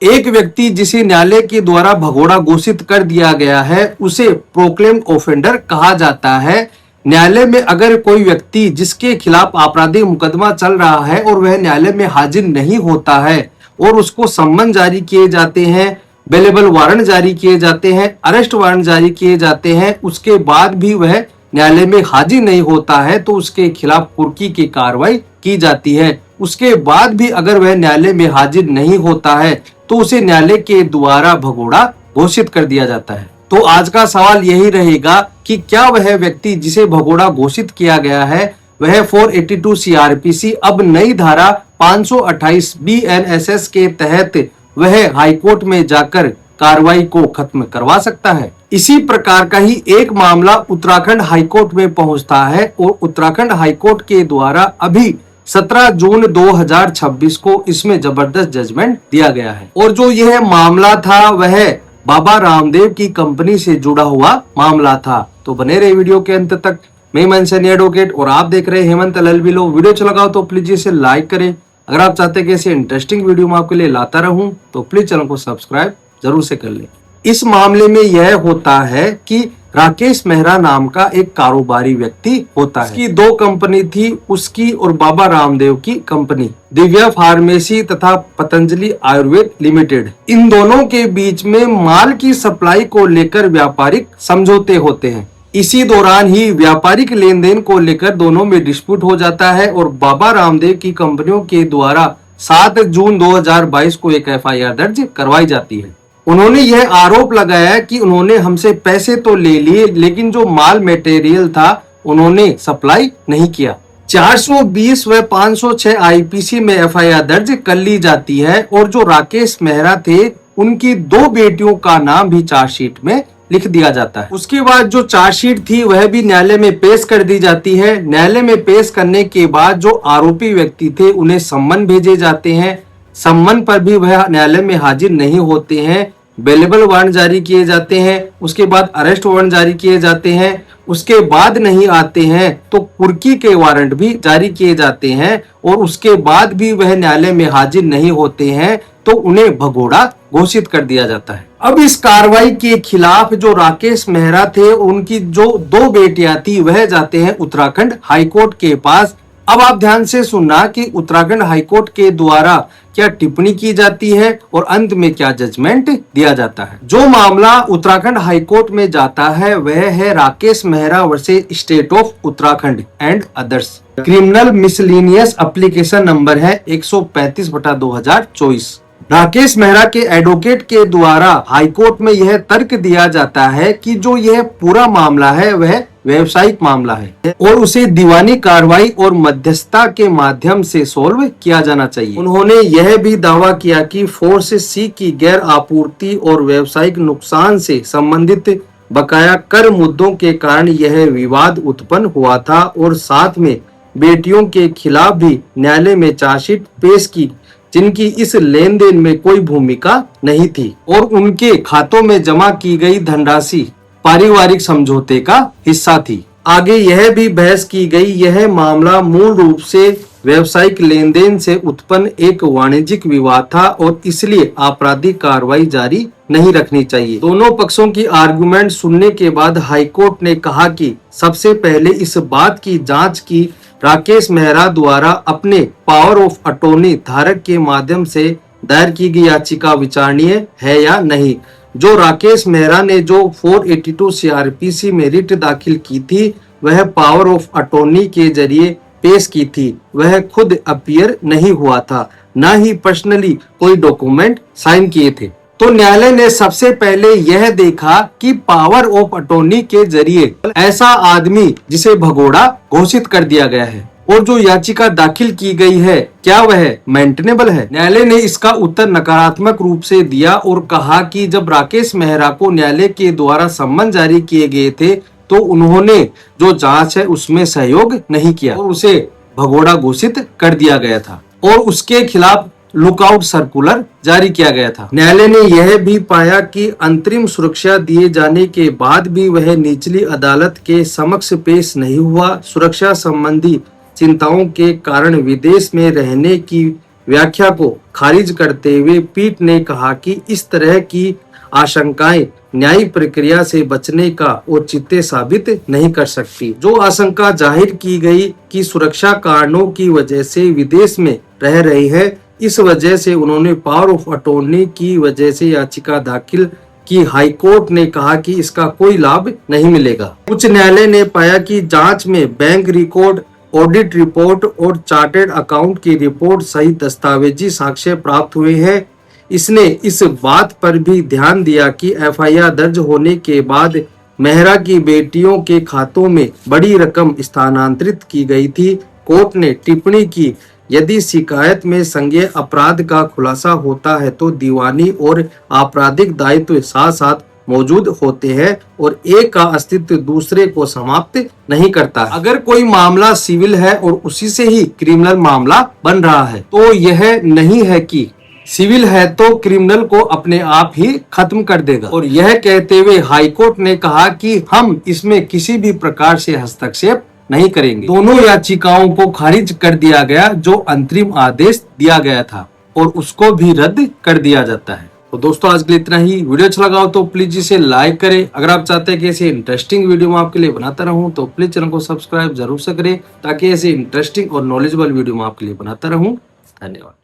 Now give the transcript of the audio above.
एक व्यक्ति जिसे न्यायालय के द्वारा भगोड़ा घोषित कर दिया गया है उसे प्रोक्लेम्ड ऑफेंडर कहा जाता है। न्यायालय में अगर कोई व्यक्ति जिसके खिलाफ आपराधिक मुकदमा चल रहा है और वह न्यायालय में हाजिर नहीं होता है और उसको सम्मन जारी किए जाते हैं, बेलेबल वारंट जारी किए जाते हैं, अरेस्ट वारंट जारी किए जाते हैं, उसके बाद भी वह न्यायालय में हाजिर नहीं होता है तो उसके खिलाफ कुर्की की कार्रवाई की जाती है। उसके बाद भी अगर वह न्यायालय में हाजिर नहीं होता है तो उसे न्यायालय के द्वारा भगोड़ा घोषित कर दिया जाता है। तो आज का सवाल यही रहेगा कि क्या वह व्यक्ति जिसे भगोड़ा घोषित किया गया है वह 482 सीआरपीसी अब नई धारा 528 बीएनएसएस के तहत वह हाईकोर्ट में जाकर कार्रवाई को खत्म करवा सकता है। इसी प्रकार का ही एक मामला उत्तराखंड हाईकोर्ट में पहुंचता है और उत्तराखंड हाईकोर्ट के द्वारा अभी 17 जून 2026 को इसमें जबरदस्त जजमेंट दिया गया है। और जो यह मामला था वह बाबा रामदेव की कंपनी से जुड़ा हुआ मामला था। तो बने रहे वीडियो के अंत तक। मैं हेमंत सैनी एडवोकेट और आप देख रहे हैं हेमंत LLB। वीडियो अच्छा लगा तो प्लीज इसे लाइक करें। अगर आप चाहते हैं कि ऐसे इंटरेस्टिंग वीडियो मैं आपके लिए लाता रहूं तो प्लीज चैनल को सब्सक्राइब जरूर से कर लें। इस मामले में यह होता है कि राकेश मेहरा नाम का एक कारोबारी व्यक्ति होता है। उसकी 2 कंपनी थी, उसकी और बाबा रामदेव की कंपनी, दिव्या फार्मेसी तथा पतंजलि आयुर्वेद लिमिटेड। इन दोनों के बीच में माल की सप्लाई को लेकर व्यापारिक समझौते होते हैं। इसी दौरान ही व्यापारिक लेन देन को लेकर दोनों में डिस्प्यूट हो जाता है और बाबा रामदेव की कंपनियों के द्वारा 7 जून 2022 को एक FIR दर्ज करवाई जाती है। उन्होंने यह आरोप लगाया कि उन्होंने हमसे पैसे तो ले लिए लेकिन जो माल मटेरियल था उन्होंने सप्लाई नहीं किया। 420 व 506 IPC में FIR दर्ज कर ली जाती है और जो राकेश मेहरा थे उनकी 2 बेटियों का नाम भी चार्जशीट में लिख दिया जाता है। उसके बाद जो चार्जशीट थी वह भी न्यायालय में पेश कर दी जाती है। न्यायालय में पेश करने के बाद जो आरोपी व्यक्ति थे उन्हें सम्मन भेजे जाते हैं। सम्मन पर भी वह न्यायालय में हाजिर नहीं होते हैं। बेलेबल वारंट जारी किए जाते हैं, उसके बाद अरेस्ट वारंट जारी किए जाते हैं, उसके बाद नहीं आते हैं तो कुर्की के वारंट भी जारी किए जाते हैं और उसके बाद भी वह न्यायालय में हाजिर नहीं होते हैं तो उन्हें भगोड़ा घोषित कर दिया जाता है। अब इस कार्रवाई के खिलाफ जो राकेश मेहरा थे उनकी जो 2 बेटियां थी वह जाते हैं उत्तराखंड हाईकोर्ट के पास। अब आप ध्यान से सुनना कि उत्तराखंड हाईकोर्ट के द्वारा क्या टिप्पणी की जाती है और अंत में क्या जजमेंट दिया जाता है। जो मामला उत्तराखंड हाईकोर्ट में जाता है वह है Rakesh Mehra versus state of Uttarakhand and others. Criminal miscellaneous application number है 135/2024। राकेश मेहरा के एडवोकेट के द्वारा हाईकोर्ट में यह तर्क दिया जाता है कि जो यह पूरा मामला है वह व्यवसायिक मामला है और उसे दीवानी कार्रवाई और मध्यस्थता के माध्यम से सोल्व किया जाना चाहिए। उन्होंने यह भी दावा किया कि फोर्स सी की गैर आपूर्ति और व्यावसायिक नुकसान से संबंधित बकाया कर मुद्दों के कारण यह विवाद उत्पन्न हुआ था और साथ में बेटियों के खिलाफ भी न्यायालय में चार्जशीट पेश की जिनकी इस लेन देन में कोई भूमिका नहीं थी और उनके खातों में जमा की गई धनराशि पारिवारिक समझौते का हिस्सा थी। आगे यह भी बहस की गई यह मामला मूल रूप से व्यवसायिक लेन देन से उत्पन्न एक वाणिज्यिक विवाद था और इसलिए आपराधिक कार्रवाई जारी नहीं रखनी चाहिए। दोनों पक्षों की आर्गुमेंट सुनने के बाद हाईकोर्ट ने कहा कि सबसे पहले इस बात की जांच की राकेश मेहरा द्वारा अपने पावर ऑफ अटॉर्नी धारक के माध्यम से दायर की गई याचिका विचारणीय है या नहीं। जो राकेश मेहरा ने जो 482 सीआरपीसी में रिट दाखिल की थी वह पावर ऑफ अटॉर्नी के जरिए पेश की थी। वह खुद अपीयर नहीं हुआ था, न ही पर्सनली कोई डॉक्यूमेंट साइन किए थे। तो न्यायालय ने सबसे पहले यह देखा कि पावर ऑफ अटॉर्नी के जरिए ऐसा आदमी जिसे भगोड़ा घोषित कर दिया गया है और जो याचिका दाखिल की गई है क्या वह मेंटेनेबल है। न्यायालय ने इसका उत्तर नकारात्मक रूप से दिया और कहा कि जब राकेश मेहरा को न्यायालय के द्वारा सम्मन जारी किए गए थे तो उन्होंने जो जांच है उसमें सहयोग नहीं किया और उसे भगोड़ा घोषित कर दिया गया था और उसके खिलाफ लुकआउट सर्कुलर जारी किया गया था। न्यायालय ने यह भी पाया कि अंतरिम सुरक्षा दिए जाने के बाद भी वह निचली अदालत के समक्ष पेश नहीं हुआ। सुरक्षा संबंधी चिंताओं के कारण विदेश में रहने की व्याख्या को खारिज करते हुए पीठ ने कहा कि इस तरह की आशंकाएं न्यायिक प्रक्रिया से बचने का औचित्य साबित नहीं कर सकती। जो आशंका जाहिर की गई कि सुरक्षा कारणों की वजह से विदेश में रह रहे हैं, इस वजह से उन्होंने पावर ऑफ अटॉर्नी की वजह से याचिका दाखिल की। हाईकोर्ट ने कहा कि इसका कोई लाभ नहीं मिलेगा। उच्च न्यायालय ने पाया कि जांच में बैंक रिकॉर्ड, ऑडिट रिपोर्ट और चार्टर्ड अकाउंट की रिपोर्ट सहित दस्तावेजी साक्ष्य प्राप्त हुए हैं। इसने इस बात पर भी ध्यान दिया कि एफआईआर दर्ज होने के बाद मेहरा की बेटियों के खातों में बड़ी रकम स्थानांतरित की गई थी। कोर्ट ने टिप्पणी की, यदि शिकायत में संज्ञेय अपराध का खुलासा होता है तो दीवानी और आपराधिक दायित्व साथ साथ मौजूद होते हैं और एक का अस्तित्व दूसरे को समाप्त नहीं करता। अगर कोई मामला सिविल है और उसी से ही क्रिमिनल मामला बन रहा है तो यह नहीं है कि सिविल है तो क्रिमिनल को अपने आप ही खत्म कर देगा। और यह कहते हुए हाईकोर्ट ने कहा कि हम इसमें किसी भी प्रकार से हस्तक्षेप नहीं करेंगे। दोनों याचिकाओं को खारिज कर दिया गया जो अंतरिम आदेश दिया गया था और उसको भी रद्द कर दिया जाता है। तो दोस्तों आज के लिए इतना ही। वीडियो अच्छा लगा हो तो प्लीज इसे लाइक करें। अगर आप चाहते हैं कि ऐसे इंटरेस्टिंग वीडियो मैं आपके लिए बनाता रहूं तो प्लीज चैनल को सब्सक्राइब जरूर से करें ताकि ऐसे इंटरेस्टिंग और नॉलेजेबल वीडियो मैं आपके लिए बनाता रहूं। धन्यवाद।